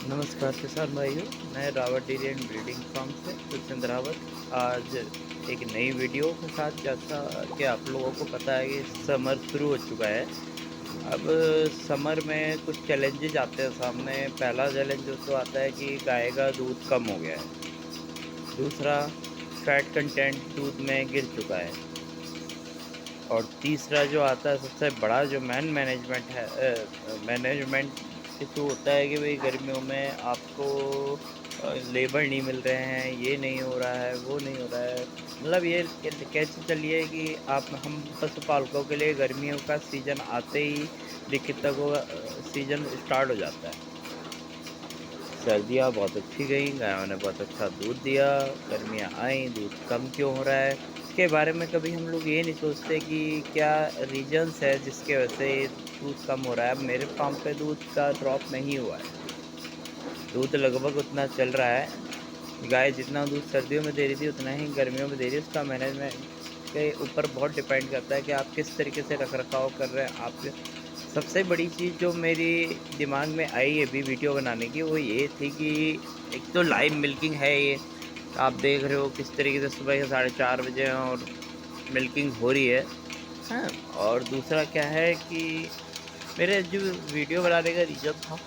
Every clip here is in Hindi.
नमस्कार किसान भाइयों। मैं Rawat dairy and breeding farm से दुष्यंत रावत आज एक नई वीडियो के साथ। जैसा कि आप लोगों को पता है कि समर शुरू हो चुका है। अब समर में कुछ चैलेंजेस आते हैं सामने। पहला चैलेंज जो तो आता है कि गाय का दूध कम हो गया है। दूसरा, फैट कंटेंट दूध में गिर चुका है। और तीसरा जो आता है सबसे बड़ा जो मैनेजमेंट इशू होता है कि भाई गर्मियों में आपको लेबर नहीं मिल रहे हैं, ये नहीं हो रहा है, वो नहीं हो रहा है। मतलब ये कैसे चलिए कि आप हम पशुपालकों के लिए गर्मियों का सीज़न आते ही दिक्कतों का सीज़न स्टार्ट हो जाता है। सर्दियाँ बहुत अच्छी गई, गायों ने बहुत अच्छा दूध दिया। गर्मियाँ आई, दूध कम क्यों हो रहा है? इसके बारे में कभी हम लोग ये नहीं सोचते कि क्या रीज़न्स है जिसके वजह से ये दूध कम हो रहा है। अब मेरे फार्म पे दूध का ड्रॉप नहीं हुआ है। दूध लगभग उतना चल रहा है। गाय जितना दूध सर्दियों में दे रही थी उतना ही गर्मियों में दे रही है। उसका मैनेजमेंट के ऊपर बहुत डिपेंड करता है कि आप किस तरीके से रख-रखाव कर रहे हैं। आप सबसे बड़ी चीज़ जो मेरी दिमाग में आई अभी वीडियो बनाने की, वो ये थी कि एक तो लाइव मिल्किंग है ये। आप देख रहे हो किस तरीके से सुबह के 4:30 बजे और मिल्किंग हो रही है। हाँ, और दूसरा क्या है कि मेरे जो वीडियो बनाने का रीज़न था,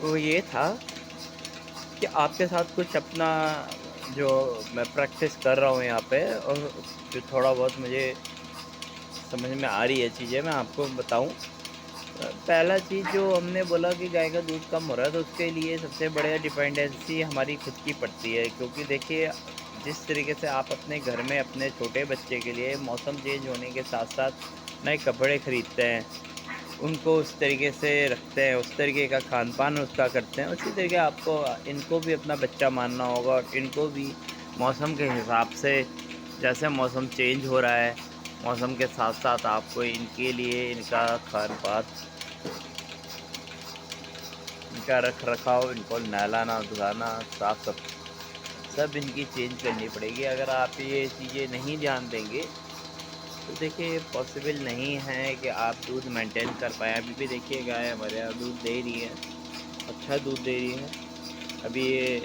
वो ये था कि आपके साथ कुछ अपना जो मैं प्रैक्टिस कर रहा हूँ यहाँ पे, और जो थोड़ा बहुत मुझे समझ में आ रही है चीज़ें, मैं आपको बताऊँ। पहला चीज़ जो हमने बोला कि गाय का दूध कम हो रहा है, तो उसके लिए सबसे बढ़िया डिपेंडेंसी हमारी खुद की पड़ती है। क्योंकि देखिए, जिस तरीके से आप अपने घर में अपने छोटे बच्चे के लिए मौसम चेंज होने के साथ-साथ नए कपड़े खरीदते हैं, उनको उस तरीके से रखते हैं, उस तरीके का खान-पान उसका करते हैं, उसी तरीके आपको इनको भी अपना बच्चा मानना होगा। और इनको भी मौसम के हिसाब से, जैसे मौसम चेंज हो रहा है, मौसम के साथ-साथ आपको इनके लिए इनका खान-पान, इनका रख-रखाव, इनको नहलाना, धुलाना, साफ-सफाई सब इनकी चेंज करनी पड़ेगी। अगर आप ये चीज़ें नहीं ध्यान देंगे, तो देखिए पॉसिबल नहीं है कि आप दूध मेंटेन कर पाएँ। अभी भी देखिए गाय हमारे यहाँ दूध दे रही है, अच्छा दूध दे रही है। अभी ये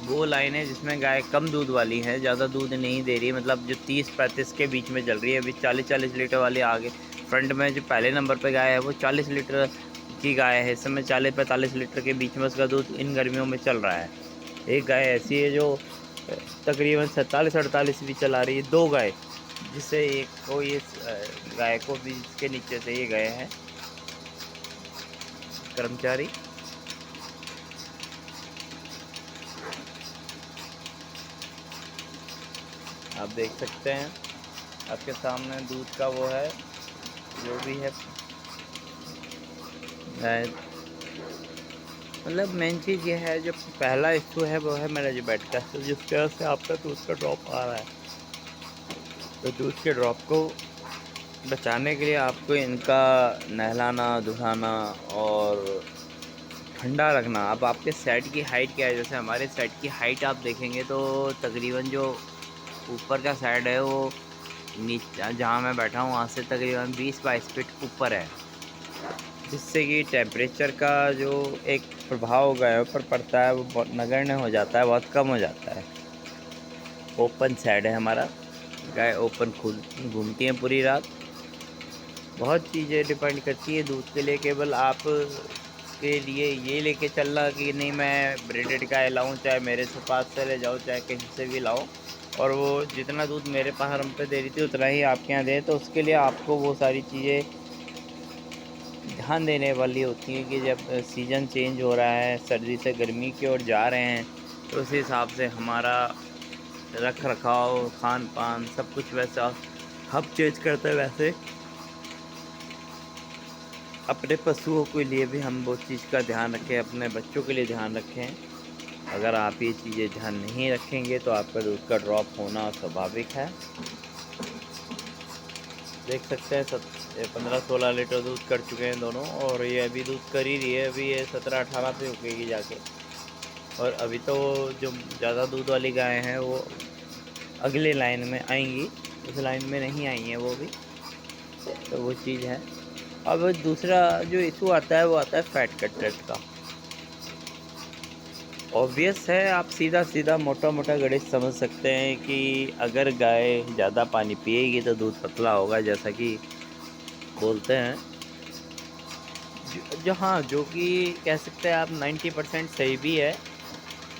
वो लाइन है जिसमें गाय कम दूध वाली है, ज़्यादा दूध नहीं दे रही है। मतलब जो 30-35 के बीच में चल रही है। अभी 40-40 लीटर वाली आगे फ्रंट में जो पहले नंबर पे गाय है वो 40 लीटर की गाय है। इस समय 40-45 लीटर के बीच में उसका दूध इन गर्मियों में चल रहा है। एक गाय ऐसी है जो तकरीबन 47-48 भी चला रही है। 2 गाय, जिससे एक को ये गाय को भी इसके नीचे से ये गए हैं कर्मचारी। आप देख सकते हैं आपके सामने दूध का वो है, जो भी है गाय। मतलब मेन चीज़ ये है, जो पहला इशू है वो है मैनेजमेंट का, तो जिसकी वजह से आपका दूध का ड्रॉप आ रहा है। तो दूध के ड्रॉप को बचाने के लिए आपको इनका नहलाना, धुलाना और ठंडा रखना। अब आपके सेट की हाइट क्या है? जैसे हमारे सेट की हाइट आप देखेंगे तो तकरीबन जो ऊपर का साइड है वो जहाँ मैं बैठा हूँ वहाँ से तकरीबन 20-22 फीट ऊपर है। जिससे कि टेम्परेचर का जो एक प्रभाव गायों पर पड़ता है वो बहुत नगण्य हो जाता है, बहुत कम हो जाता है। ओपन साइड है हमारा, गाय ओपन खुद घूमती हैं पूरी रात। बहुत चीज़ें डिपेंड करती है दूध के लिए। केवल आप के लिए ये लेके चलना कि नहीं मैं ब्रीडेड गाय लाऊं, चाहे मेरे से पास से ले जाओ चाहे कहीं से भी लाओ, और वो जितना दूध मेरे फार्म पे दे रही थी उतना ही आपके यहाँ दे, तो उसके लिए आपको वो सारी चीज़ें ध्यान देने वाली होती हैं कि जब सीज़न चेंज हो रहा है, सर्दी से गर्मी की ओर जा रहे हैं, तो उस हिसाब से हमारा रख रखाव, खान पान सब कुछ वैसा हम चेंज करते हैं। वैसे अपने पशुओं के लिए भी हम वो चीज़ का ध्यान रखें, अपने बच्चों के लिए ध्यान रखें। अगर आप ये चीज़ें ध्यान नहीं रखेंगे तो आपका दूध का ड्रॉप होना स्वाभाविक है। देख सकते हैं 15-16 लीटर दूध कर चुके हैं दोनों, और ये अभी दूध कर ही रही है। अभी ये 17-18 पे रुकेगी जाके। और अभी तो जो ज़्यादा दूध वाली गाय हैं वो अगले लाइन में आएंगी, उस लाइन में नहीं आई हैं वो भी, तो वो चीज़ है। अब दूसरा जो इशू आता है वो आता है फैट कंटेंट का। ऑब्वियस है, आप सीधा-सीधा मोटा-मोटा गणित समझ सकते हैं कि अगर गाय ज़्यादा पानी पिएगी तो दूध पतला होगा, जैसा कि बोलते हैं। जो हाँ, जो कि कह सकते हैं आप 90% सही भी है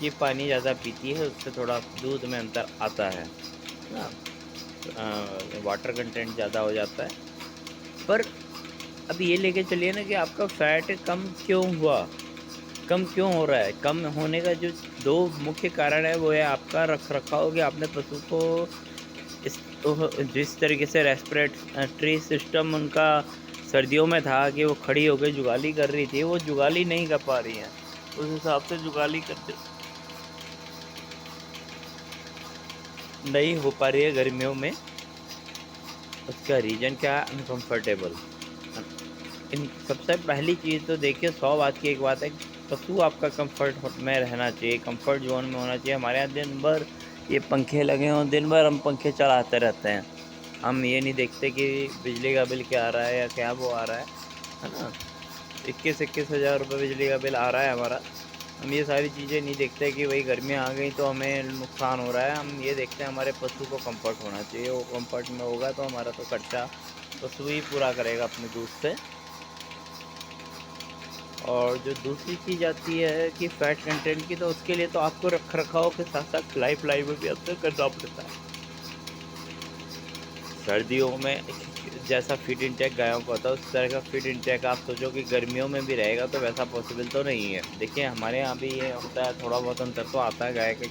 कि पानी ज़्यादा पीती है, उससे थोड़ा दूध में अंतर आता है ना? वाटर कंटेंट ज़्यादा हो जाता है। पर अब ये लेके चलिए ना कि आपका फैट कम क्यों हुआ? कम क्यों हो रहा है? कम होने का जो 2 मुख्य कारण है, वो है आपका रख-रखाव, कि आपने पशु को इस जिस तरीके से रेस्पिरेटरी सिस्टम उनका सर्दियों में था कि वो खड़ी होके जुगाली कर रही थी, वो जुगाली नहीं कर पा रही हैं। उस हिसाब से जुगाली करते नहीं हो पा रही है गर्मियों में। उसका रीज़न क्या है? अनकम्फर्टेबल। इन सबसे पहली चीज़ तो देखिए, 100 बात की एक बात है कि पशु आपका कम्फर्ट में रहना चाहिए, कम्फर्ट ज़ोन में होना चाहिए। हमारे यहाँ दिन भर ये पंखे लगे हों, दिन भर हम पंखे चलाते रहते हैं। हम ये नहीं देखते कि बिजली का बिल क्या आ रहा है या क्या वो आ रहा है ना? 21-21 हज़ार रुपये बिजली का बिल आ रहा है हमारा। हम ये सारी चीज़ें नहीं देखते कि भई गर्मियाँ आ गई तो हमें नुकसान हो रहा है। हम ये देखते हैं हमारे पशु को कम्फर्ट होना चाहिए, वो कम्फर्ट में होगा तो हमारा तो खर्चा पशु ही पूरा करेगा अपने दूध से। और जो दूसरी चीज़ आती है कि फैट कंटेंट की, तो उसके लिए तो आपको रख-रखाव के साथ-साथ खिलाई-पिलाई में भी अंतर करना पड़ता है। सर्दियों में जैसा फीड इनटेक गायों का होता है, उस तरह का फीड इनटेक आप सोचो कि गर्मियों में भी रहेगा, तो वैसा पॉसिबल तो नहीं है। देखिए, हमारे यहाँ भी ये होता है, थोड़ा बहुत अंतर तो आता है गाय के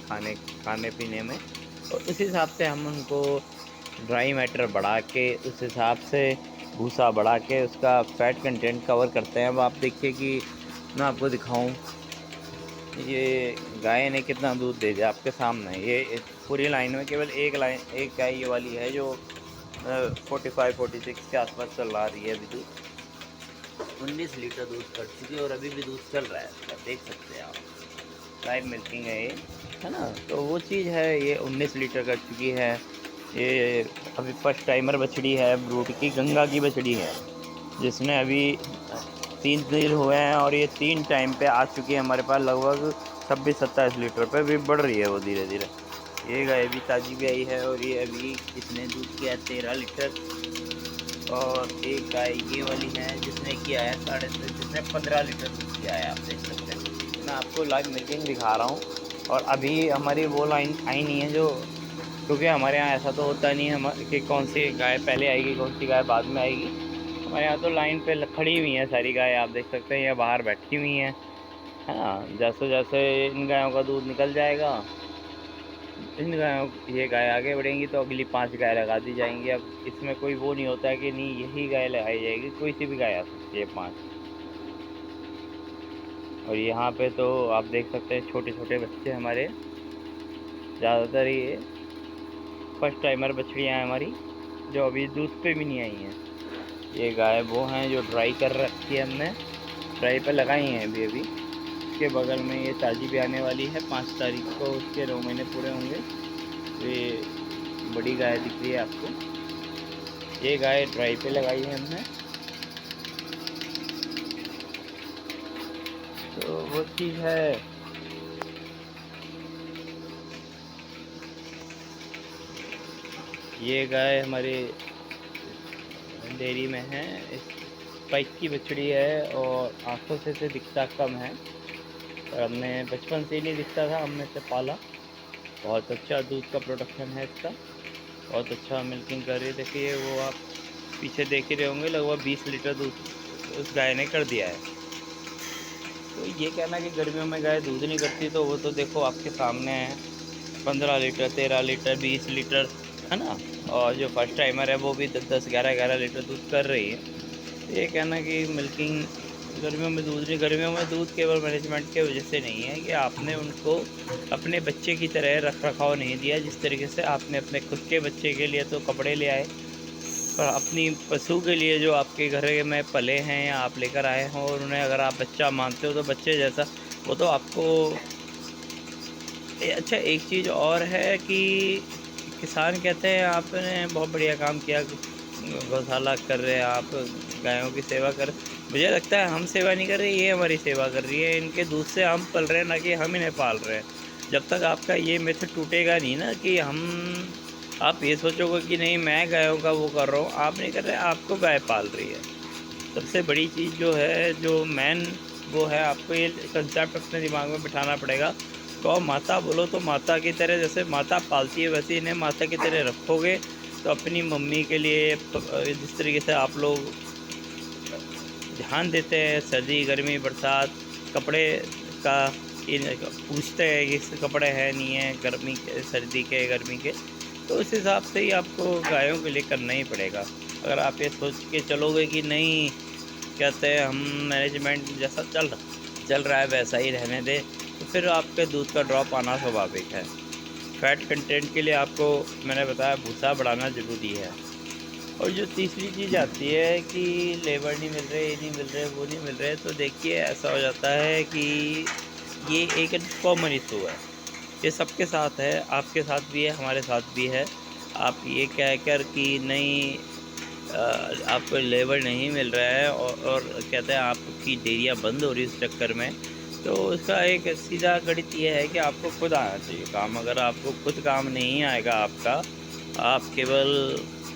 खाने-पीने में, और उस हिसाब से हम उनको ड्राई मैटर बढ़ा के, उस हिसाब से भूसा बढ़ा के उसका फैट कंटेंट कवर करते हैं। अब आप देखिए कि मैं आपको दिखाऊँ, ये गाय ने कितना दूध दे दिया आपके सामने। ये पूरी लाइन में केवल एक गाय ये वाली है जो 45-46 के आसपास चला रही है अभी दूध। 19 लीटर दूध कर चुकी है और अभी भी दूध चल रहा है इसका, देख सकते हैं आप। लाइव मिल्किंग है ये, है ना? तो वो चीज़ है, ये 19 लीटर कर चुकी है। ये अभी फर्स्ट टाइमर बछड़ी है, ब्रूड की गंगा की बछड़ी है, जिसने अभी 3 दिन हुए हैं और ये 3 टाइम पे आ चुकी है हमारे पास, लगभग 26-27 लीटर पे भी बढ़ रही है वो धीरे-धीरे। ये गाय भी ताज़ी भी आई है और ये अभी इसने दूध किया 13 लीटर। और एक गाय ये वाली है जिसने किया है जिसने 15 लीटर दूध किया है, आप देख सकते हैं। मैं आपको लाइव मिल्किंग दिखा रहा हूँ। और अभी हमारी वो लाइन आई नहीं है जो, क्योंकि हमारे यहाँ ऐसा तो होता नहीं है कि कौन सी गाय पहले आएगी, कौन सी गाय बाद में आएगी। हमारे यहाँ तो लाइन पे खड़ी हुई हैं सारी गाय, आप देख सकते हैं, या बाहर बैठी हुई हैं, है ना? जैसे-जैसे इन गायों का दूध निकल जाएगा, इन गायों ये गाय आगे बढ़ेंगी तो अगली 5 गाय लगा दी जाएँगी। अब इसमें कोई वो नहीं होता है कि नहीं यही गाय लगाई जाएगी, कोई सी भी गाय आ सकती है 5। और यहाँ पे तो आप देख सकते हैं छोटे-छोटे बच्चे हमारे, ज़्यादातर ये फर्स्ट टाइमर बछड़ियाँ हैं हमारी, जो अभी दूध पे भी नहीं आई हैं। ये गाय वो हैं जो ड्राई कर रखी है हमने, ड्राई पे लगाई हैं अभी-अभी। इसके बगल में ये ताज़ी भी आने वाली है, 5 तारीख को उसके 9 महीने पूरे होंगे। तो ये बड़ी गाय दिख रही है आपको, ये गाय ड्राई पे लगाई है हमने। तो वो चीज़ है। ये गाय हमारे डेयरी में है, इस स्पाइक की बछड़ी है और आँखों से दिखता कम है, पर हमने बचपन से ही नहीं दिखता था, हमने इसे पाला। बहुत अच्छा दूध का प्रोडक्शन है इसका, बहुत अच्छा मिल्किंग कर रही है। देखिए वो आप पीछे देख ही रहे होंगे, लगभग 20 लीटर दूध उस गाय ने कर दिया है। तो ये कहना कि गर्मियों में गाय दूध नहीं करती, तो वो तो देखो आपके सामने है, 15 लीटर, 13 लीटर, 20 लीटर, है ना? और जो फर्स्ट टाइमर है वो भी 10-10, 11-11 लीटर दूध कर रही है। तो ये कहना कि मिल्किंग गर्मियों में दूध नहीं, गर्मियों में दूध केवल मैनेजमेंट की वजह से नहीं है, कि आपने उनको अपने बच्चे की तरह रख रखाव नहीं दिया। जिस तरीके से आपने अपने खुद के बच्चे के लिए तो कपड़े ले आए, पर अपनी पशु के लिए जो आपके घर में पले हैं या आप लेकर आए हों, और उन्हें अगर आप बच्चा मानते हो तो बच्चे जैसा वो तो आपको अच्छा। एक चीज़ और है कि किसान कहते हैं आपने बहुत बढ़िया काम किया, गौशाला कर रहे हैं आप, गायों की सेवा कर, मुझे लगता है हम सेवा नहीं कर रहे, ये हमारी सेवा कर रही है। इनके दूध से हम पल रहे हैं, ना कि हम इन्हें पाल रहे हैं। जब तक आपका ये मिथ टूटेगा नहीं ना कि आप ये सोचोगे कि नहीं मैं गायों का वो कर रहा हूँ, आप नहीं कर रहे, आपको गाय पाल रही है। सबसे बड़ी चीज़ जो है, जो मेन वो है, आपको ये कंसेप्ट अपने दिमाग में बिठाना पड़ेगा। गौ माता बोलो तो माता की तरह, जैसे माता पालती है वैसे इन्हें माता की तरह रखोगे तो अपनी मम्मी के लिए जिस तरीके से आप लोग ध्यान देते हैं, सर्दी गर्मी बरसात कपड़े का इन पूछते हैं कि कपड़े हैं नहीं है गर्मी के, सर्दी के गर्मी के, तो उस हिसाब से ही आपको गायों के लिए करना ही पड़ेगा। अगर आप ये सोच के चलोगे कि नहीं, कहते हैं हम मैनेजमेंट जैसा चल रहा है वैसा ही रहने दें, तो फिर आपके दूध का ड्रॉप आना स्वाभाविक है। फैट कंटेंट के लिए आपको मैंने बताया भूसा बढ़ाना ज़रूरी है। और जो तीसरी चीज़ आती है कि लेबर नहीं मिल रहे, ये नहीं मिल रहे, वो नहीं मिल रहे, तो देखिए ऐसा हो जाता है कि ये एक कॉमन इशू है। ये सबके साथ है, आपके साथ भी है, हमारे साथ भी है। आप ये कहकर कि नहीं आपको लेबर नहीं मिल रहा है और कहते हैं आपकी डेयरियाँ बंद हो रही है इस चक्कर में, तो उसका एक सीधा गणित ये है कि आपको खुद आना चाहिए काम। अगर आपको खुद काम नहीं आएगा आपका, आप केवल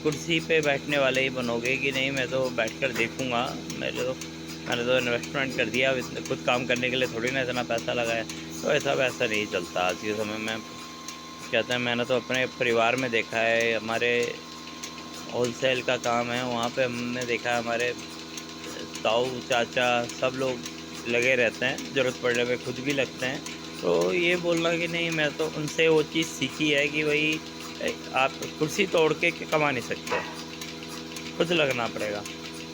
कुर्सी पे बैठने वाले ही बनोगे कि नहीं मैं तो बैठकर देखूँगा, मैंने तो इन्वेस्टमेंट कर दिया, अब खुद काम करने के लिए थोड़ी ना इतना पैसा लगाया, तो ऐसा वैसा नहीं चलता आज के समय में। कहते हैं मैंने तो अपने परिवार में देखा है, हमारे होलसेल का काम है, वहाँ पे हमने देखा है हमारे ताऊ चाचा सब लोग लगे रहते हैं, ज़रूरत पड़ने पे खुद भी लगते हैं। तो ये बोलना कि नहीं मैं तो उनसे वो चीज़ सीखी है कि भाई आप कुर्सी तोड़ के कमा नहीं सकते, खुद लगना पड़ेगा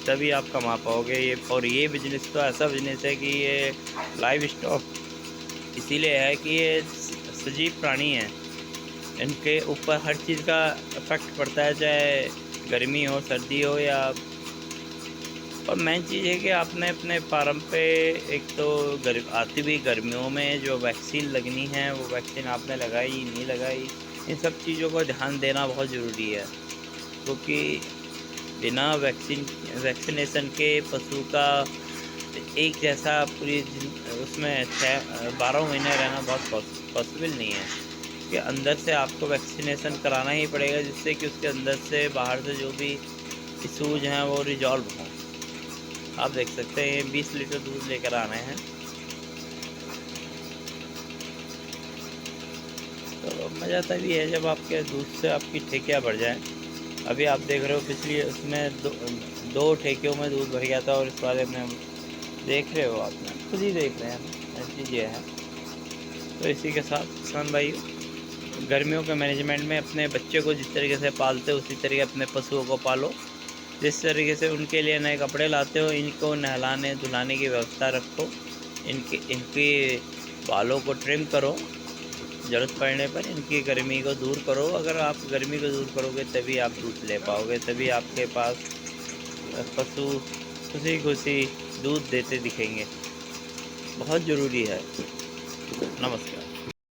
तभी आप कमा पाओगे। ये और ये बिज़नेस तो ऐसा बिज़नेस है कि ये लाइव स्टॉक इसीलिए है कि ये सजीव प्राणी हैं, इनके ऊपर हर चीज़ का इफ़ेक्ट पड़ता है, चाहे गर्मी हो सर्दी हो या। और मेन चीज़ है कि आपने अपने फार्म पे एक तो आती हुई गर्मियों में जो वैक्सीन लगनी है वो वैक्सीन आपने लगाई नहीं लगाई, इन सब चीज़ों को ध्यान देना बहुत ज़रूरी है। क्योंकि बिना वैक्सीनेशन के पशु का एक जैसा उसमें 12 महीने रहना बहुत पॉसिबल नहीं है। कि अंदर से आपको वैक्सीनेशन कराना ही पड़ेगा, जिससे कि उसके अंदर से बाहर से जो भी इशूज़ हैं वो रिजॉल्व हों। आप देख सकते हैं 20 लीटर दूध लेकर आने हैं, तो मज़ा तभी है जब आपके दूध से आपकी ठेकियाँ बढ़ जाएं। अभी आप देख रहे हो पिछली उसमें दो ठेकियों में दूध भर गया था, और इस बारे में देख रहे हो, आपने खुद ही देख रहे हैं ऐसी चीज़ें हैं। तो इसी के साथ किसान भाई, गर्मियों के मैनेजमेंट में अपने बच्चे को जिस तरीके से पालते हो उसी तरीके अपने पशुओं को पालो। जिस तरीके से उनके लिए नए कपड़े लाते हो, इनको नहलाने धुलाने की व्यवस्था रखो, इनके बालों को ट्रिम करो, ज़रूरत पड़ने पर इनकी गर्मी को दूर करो। अगर आप गर्मी को दूर करोगे तभी आप दूध ले पाओगे, तभी आपके पास पशु खुशी खुशी दूध देते दिखेंगे। बहुत ज़रूरी है। नमस्कार।